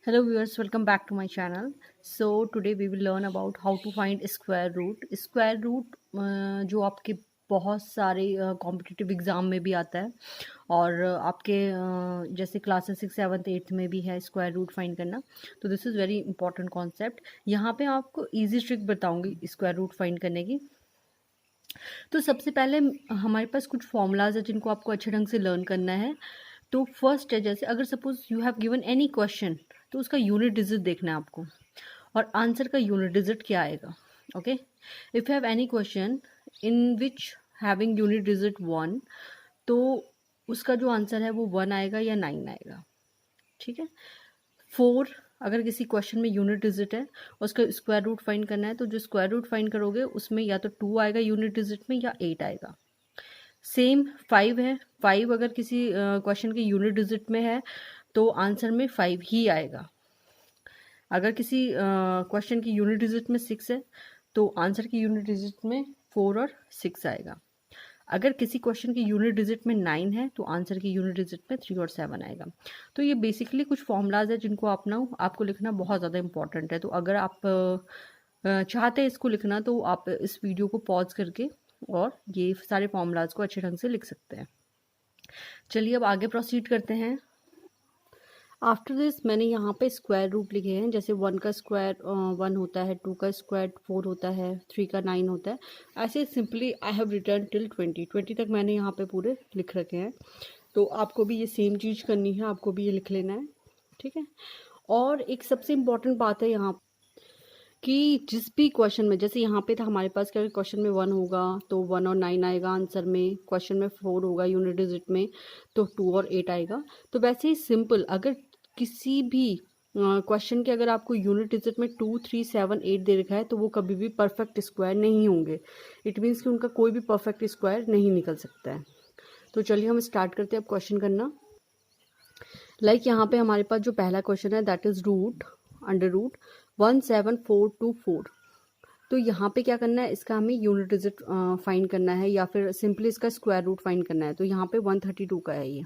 Hello viewers, welcome back to my channel. So today we will learn about how to find square root. Square root जो आपके बहुत सारे competitive exam में भी आता है और आपके जैसे क्लासेस 6, 7, 8 में भी है स्क्वायर रूट फाइंड करना। तो this is very important concept. यहाँ पे आपको इजी ट्रिक बताऊंगी स्क्वायर रूट फाइंड करने की। तो सबसे पहले हमारे पास कुछ फॉर्मूलाज है जिनको आपको अच्छे ढंग से लर्न करना है। तो फर्स्ट है, जैसे अगर suppose you have given any question तो उसका यूनिट डिजिट देखना है आपको और आंसर का यूनिट डिजिट क्या आएगा। Okay, if you have any question in which having unit digit 1 तो उसका जो आंसर है वो 1 आएगा या 9 आएगा। ठीक है। 4, अगर किसी क्वेश्चन में यूनिट डिजिट है और उसका स्क्वायर रूट फाइंड करना है तो जो स्क्वायर रूट फाइंड करोगे उसमें या तो 2 आएगा यूनिट डिजिट में या 8 आएगा। सेम 5 है, 5 अगर किसी क्वेश्चन के यूनिट डिजिट में है तो आंसर में 5 ही आएगा। अगर किसी क्वेश्चन की यूनिट डिजिट में 6 है तो आंसर की यूनिट डिजिट में 4 और 6 आएगा। अगर किसी क्वेश्चन की यूनिट डिजिट में 9 है तो आंसर की यूनिट डिजिट में 3 और 7 आएगा। तो ये बेसिकली कुछ फॉर्मूलाज है जिनको आपको लिखना बहुत ज़्यादा इंपॉर्टेंट है। तो अगर आप चाहते हैं इसको लिखना तो आप इस वीडियो को पॉज करके और ये सारे फॉर्मूलाज को अच्छे ढंग से लिख सकते हैं। चलिए अब आगे प्रोसीड करते हैं। आफ्टर दिस मैंने यहाँ पे स्क्वायर रूट लिखे हैं, जैसे 1 का स्क्वायर 1 होता है, 2 का स्क्वायर 4 होता है, 3 का 9 होता है। ऐसे simply I have return till 20 तक मैंने यहाँ पे पूरे लिख रखे हैं। तो आपको भी ये सेम चीज़ करनी है, आपको भी ये लिख लेना है। ठीक है। और एक सबसे इम्पॉर्टेंट बात है यहाँ कि जिस भी क्वेश्चन में, जैसे यहाँ पे था हमारे पास कि क्वेश्चन में 1 होगा तो 1 और 9 आएगा आंसर में, क्वेश्चन में 4 होगा यूनिट डिजिट में तो 2 और 8 आएगा। तो वैसे ही सिंपल अगर किसी भी क्वेश्चन के अगर आपको यूनिट डिजिट में 2, 3, 7, 8 दे रखा है तो वो कभी भी परफेक्ट स्क्वायर नहीं होंगे। इट मीन्स कि उनका कोई भी परफेक्ट स्क्वायर नहीं निकल सकता है। तो चलिए हम स्टार्ट करते हैं अब क्वेश्चन करना। यहाँ पे हमारे पास जो पहला क्वेश्चन है that is root under root 17424। तो यहाँ पे क्या करना है, इसका हमें यूनिट डिजिट फाइंड करना है या फिर सिंपली इसका स्क्वायर रूट फाइंड करना है। तो यहाँ पे 132 का है ये।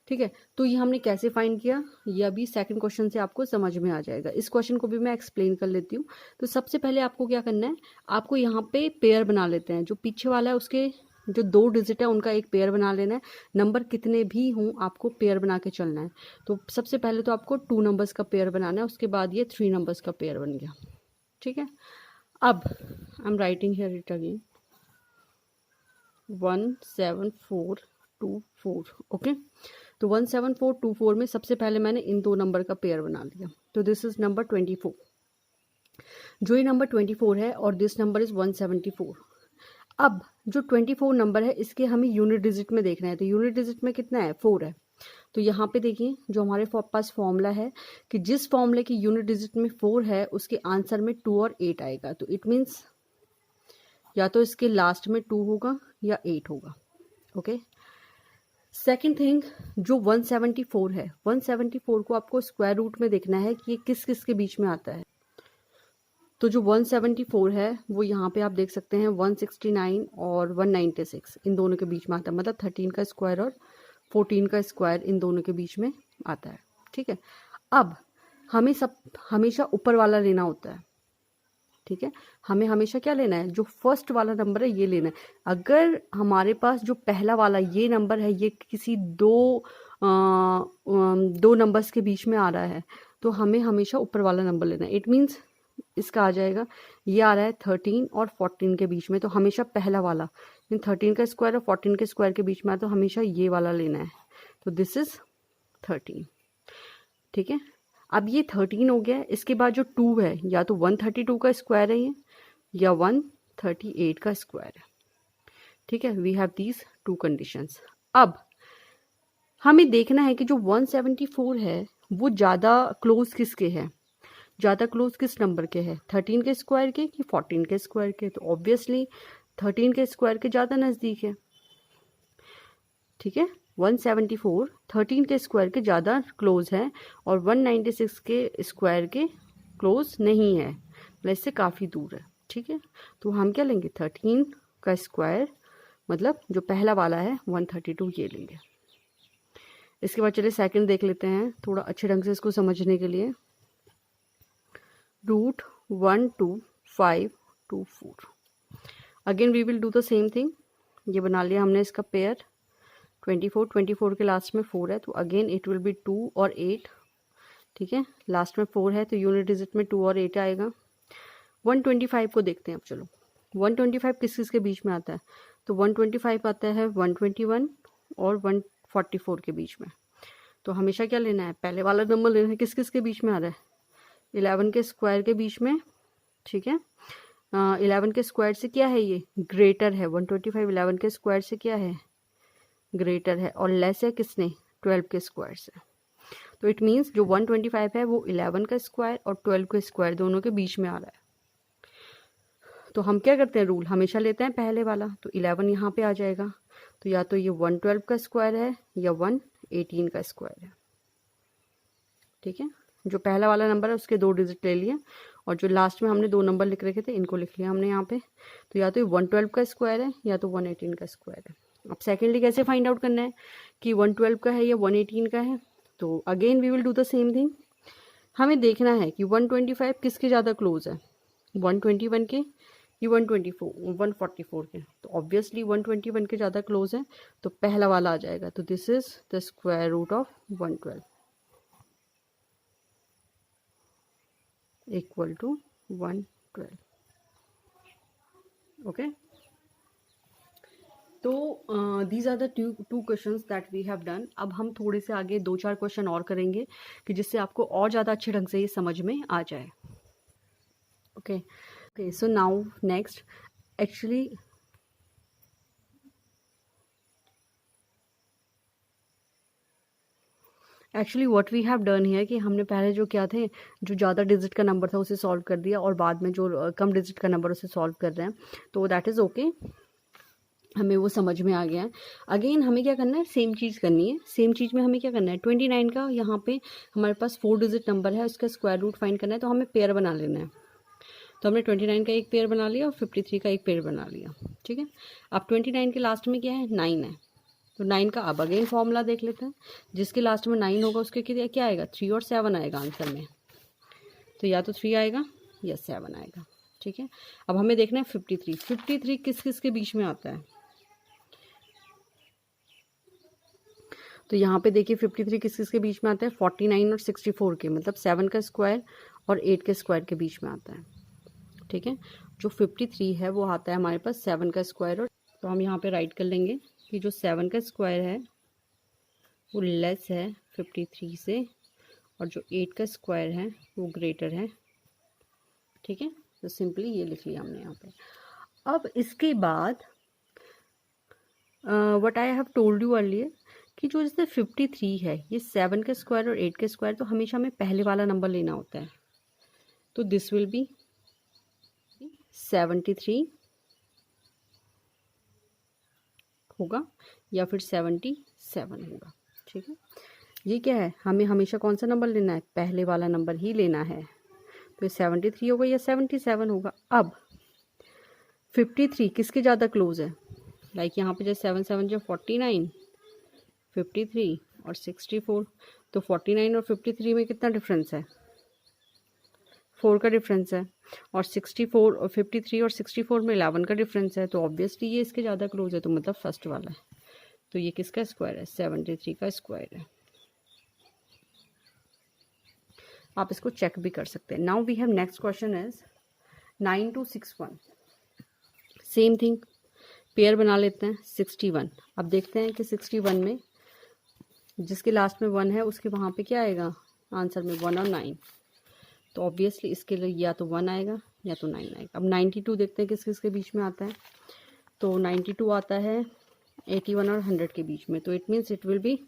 ठीक है। तो ये हमने कैसे फाइंड किया ये अभी सेकंड क्वेश्चन से आपको समझ में आ जाएगा। इस क्वेश्चन को भी मैं एक्सप्लेन कर लेती हूँ। तो सबसे पहले आपको क्या करना है, आपको यहाँ पे पेयर बना लेते हैं। जो पीछे वाला है उसके जो 2 डिजिट है उनका एक पेयर बना लेना है। नंबर कितने भी हों आपको पेयर बना के चलना है। तो सबसे पहले तो आपको 2 नंबर्स का पेयर बनाना है, उसके बाद ये 3 नंबर्स का पेयर बन गया। ठीक है। अब I am writing here it again 17424। Okay. तो 17424 में सबसे पहले मैंने इन 2 नंबर का पेयर बना लिया। तो दिस इज नंबर 24। जो ये नंबर 24 है और दिस नंबर इज 174। अब जो 24 नंबर है इसके हमें यूनिट डिजिट में देखना है। तो यूनिट डिजिट में कितना है, 4 है। तो यहाँ पे देखिए जो हमारे पास फॉर्मूला है कि जिस फॉर्मूले की यूनिट डिजिट में 4 है उसके आंसर में 2 और 8 आएगा। तो इट मीन्स या तो इसके लास्ट में 2 होगा या 8 होगा। ओके। सेकेंड थिंग, जो 174 है 174 को आपको स्क्वायर रूट में देखना है कि ये किस किस के बीच में आता है। तो जो 174 है वो यहाँ पे आप देख सकते हैं 169 और 196 इन दोनों के बीच में आता है। मतलब 13 का स्क्वायर और 14 का स्क्वायर इन दोनों के बीच में आता है। ठीक है। अब हमें हमेशा ऊपर वाला लेना होता है। ठीक है। हमें हमेशा क्या लेना है, जो फर्स्ट वाला नंबर है ये लेना है। अगर हमारे पास जो पहला वाला ये नंबर है ये किसी दो नंबर्स के बीच में आ रहा है तो हमें हमेशा ऊपर वाला नंबर लेना है। इट मीन्स इसका आ जाएगा, ये आ रहा है 13 और 14 के बीच में, तो हमेशा पहला वाला 13 का स्क्वायर और 14 के स्क्वायर के बीच में तो हमेशा ये वाला लेना है। तो दिस इज 13। ठीक है। अब ये 13 हो गया। इसके बाद जो 2 है या तो 132 का स्क्वायर है ये या 138 का स्क्वायर है। ठीक है। We have these 2 conditions. अब हमें देखना है कि जो 174 है वो ज़्यादा क्लोज किसके है, ज़्यादा क्लोज किस नंबर के है, 13 के स्क्वायर के कि 14 के स्क्वायर के। तो ऑब्वियसली 13 के स्क्वायर के ज़्यादा नज़दीक है। ठीक है। 174 13 के स्क्वायर के ज़्यादा क्लोज है और 196 के स्क्वायर के क्लोज नहीं है, मतलब इससे काफ़ी दूर है। ठीक है। तो हम क्या लेंगे, 13 का स्क्वायर मतलब जो पहला वाला है 132 ये लेंगे। इसके बाद चलिए सेकंड देख लेते हैं थोड़ा अच्छे ढंग से इसको समझने के लिए। Root 1 2 5 2 4। Again we will do the same thing. ये बना लिया हमने इसका पेयर 24 के लास्ट में 4 है तो अगेन इट विल बी 2 और 8। ठीक है, लास्ट में 4 है तो यूनिट डिजिट में 2 और 8 आएगा। 125 को देखते हैं अब। चलो 125 किस किस के बीच में आता है? तो 125 आता है 121 और 144 के बीच में। तो हमेशा क्या लेना है? पहले वाला नंबर लेना है। किस किस के बीच में आ रहा है? 11 के स्क्वायर के बीच में। ठीक है, 11 के स्क्वायर से क्या है? ये ग्रेटर है। 125 11 के स्क्वायर से क्या है? ग्रेटर है। और लेस है किसने? 12 के स्क्वायर से। तो इट मीन्स जो 125 है वो 11 का स्क्वायर और 12 का स्क्वायर दोनों के बीच में आ रहा है। तो हम क्या करते हैं? रूल हमेशा लेते हैं पहले वाला। तो 11 यहाँ पे आ जाएगा। तो या तो ये 112 का स्क्वायर है या 118 का स्क्वायर है। ठीक है, जो पहला वाला नंबर है उसके 2 डिजिट ले लिए और जो लास्ट में हमने 2 नंबर लिख रखे थे इनको लिख लिया हमने यहाँ पे। तो या तो ये 112 का स्क्वायर है या तो 118 का स्क्वायर है। अब सेकेंडली कैसे फाइंड आउट करना है कि 112 का है या 118 का है? तो again we will do the same thing. हमें देखना है कि 125 किसके ज़्यादा क्लोज है, 121 के कि 144 के। तो ऑब्वियसली 121 के ज़्यादा क्लोज है तो पहला वाला आ जाएगा। तो this is the square root of 112 equal to 112। Okay, तो these are the two questions that we have done. अब हम थोड़े से आगे 2-4 क्वेश्चन और करेंगे कि जिससे आपको और ज़्यादा अच्छे ढंग से ये समझ में आ जाए। Okay okay, so now next actually what we have done है कि हमने पहले जो किया थे, जो ज़्यादा डिजिट का नंबर था उसे सॉल्व कर दिया और बाद में जो कम डिजिट का नंबर उसे सॉल्व कर रहे हैं। तो दैट इज़ ओके, हमें वो समझ में आ गया है। अगेन हमें क्या करना है? सेम चीज़ करनी है। सेम चीज़ में हमें क्या करना है? 29 का यहाँ पे हमारे पास 4 डिजिट नंबर है, उसका स्क्वायर रूट फाइंड करना है। तो हमें पेयर बना लेना है। तो हमने 29 का एक पेयर बना लिया और 53 का एक पेयर बना लिया। ठीक है, अब 29 के लास्ट में क्या है? 9 है। तो 9 का अब अगेन फॉर्मूला देख लेते हैं। जिसके लास्ट में 9 होगा उसके क्या आएगा? 3 और 7 आएगा आंसर में। तो या तो 3 आएगा या 7 आएगा। ठीक है, अब हमें देखना है 53 किस किस के बीच में आता है? तो यहाँ पे देखिए 53 किस किस के बीच में आता है? 49 और 64 के, मतलब 7 का स्क्वायर और 8 के स्क्वायर के बीच में आता है। ठीक है, जो 53 है वो आता है हमारे पास 7 का स्क्वायर। और तो हम यहाँ पे राइट कर लेंगे कि जो 7 का स्क्वायर है वो लेस है 53 से और जो 8 का स्क्वायर है वो ग्रेटर है। ठीक है, तो सिंपली ये लिख लिया हमने यहाँ पे। अब इसके बाद what I have told you earlier कि जो जैसे 53 है ये 7 का स्क्वायर और 8 का स्क्वायर, तो हमेशा हमें पहले वाला नंबर लेना होता है। तो दिस विल बी 73 होगा या फिर 77 होगा। ठीक है, ये क्या है? हमें हमेशा कौन सा नंबर लेना है? पहले वाला नंबर ही लेना है। तो 73 होगा या 77 होगा। अब 53 किसके ज़्यादा क्लोज है? लाइक यहाँ पे जैसे 7 7 जो 49, 53 और 64। तो 49 और 53 में कितना डिफरेंस है? 4 का डिफरेंस है। और 64 और 53 और 64 में 11 का डिफरेंस है। तो ऑब्वियसली ये इसके ज़्यादा क्लोज है, तो मतलब फर्स्ट वाला है। तो ये किसका स्क्वायर है? 73 का स्क्वायर है। आप इसको चेक भी कर सकते हैं। Now we have next question is 9261। Same thing, pair बना लेते हैं 61। अब देखते हैं कि 61 में जिसके लास्ट में 1 है उसके वहाँ पे क्या आएगा आंसर में? 1 और 9। तो ऑब्वियसली इसके लिए या तो 1 आएगा या तो 9 आएगा। अब 92 देखते हैं किस किस के बीच में आता है। तो 92 आता है 81 और 100 के बीच में। तो it means it will be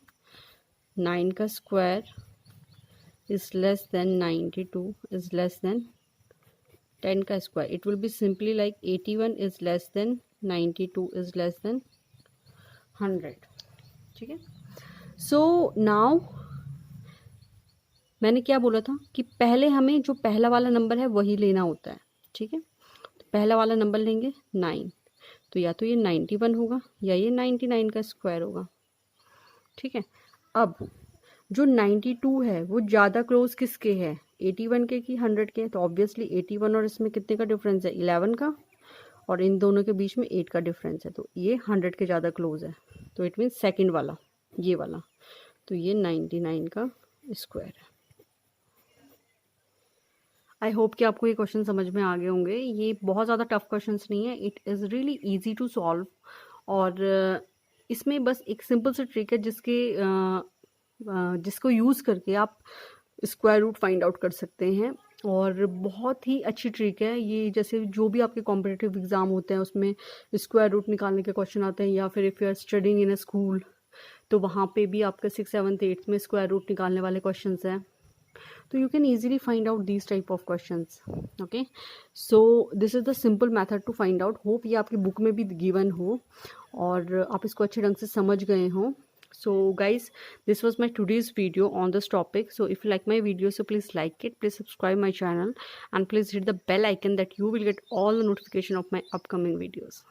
9 का square is less than 92 is less than 10 का square. It will be simply like 81 is less than 92 is less than 100। ठीक है, सो नाउ मैंने क्या बोला था कि पहले हमें जो पहला वाला नंबर है वही लेना होता है। ठीक है, तो पहला वाला नंबर लेंगे 9। तो या तो ये 91 होगा या ये 99 का स्क्वायर होगा। ठीक है, अब जो 92 है वो ज़्यादा क्लोज किसके है, 81 के कि 100 के? तो ऑब्वियसली 81 और इसमें कितने का डिफरेंस है, 11 का, और इन दोनों के बीच में 8 का डिफरेंस है, तो ये 100 के ज़्यादा क्लोज है। तो इट मीन्स सेकेंड वाला, ये वाला, तो ये 99 का स्क्वायर है। आई होप कि आपको ये क्वेश्चन समझ में आ गए होंगे। ये बहुत ज़्यादा टफ क्वेश्चंस नहीं है, it is really easy to solve. और इसमें बस एक सिंपल सी ट्रिक है जिसको यूज़ करके आप स्क्वायर रूट फाइंड आउट कर सकते हैं, और बहुत ही अच्छी ट्रिक है ये। जैसे जो भी आपके कॉम्पिटिटिव एग्ज़ाम होते हैं उसमें स्क्वायर रूट निकालने के क्वेश्चन आते हैं, या फिर if you are studying in a school तो वहाँ पे भी आपका 6th 7th 8th में स्क्वायर रूट निकालने वाले क्वेश्चंस हैं। तो you can easily find out these type of questions. Okay, so this is the simple method to find out. Hope ये आपकी बुक में भी given हो और आप इसको अच्छे ढंग से समझ गए हों. So guys, this was my today's video on this topic. So if you like my video, so please like it, please subscribe my channel, and please hit the bell icon that you will get all the notification of my upcoming videos.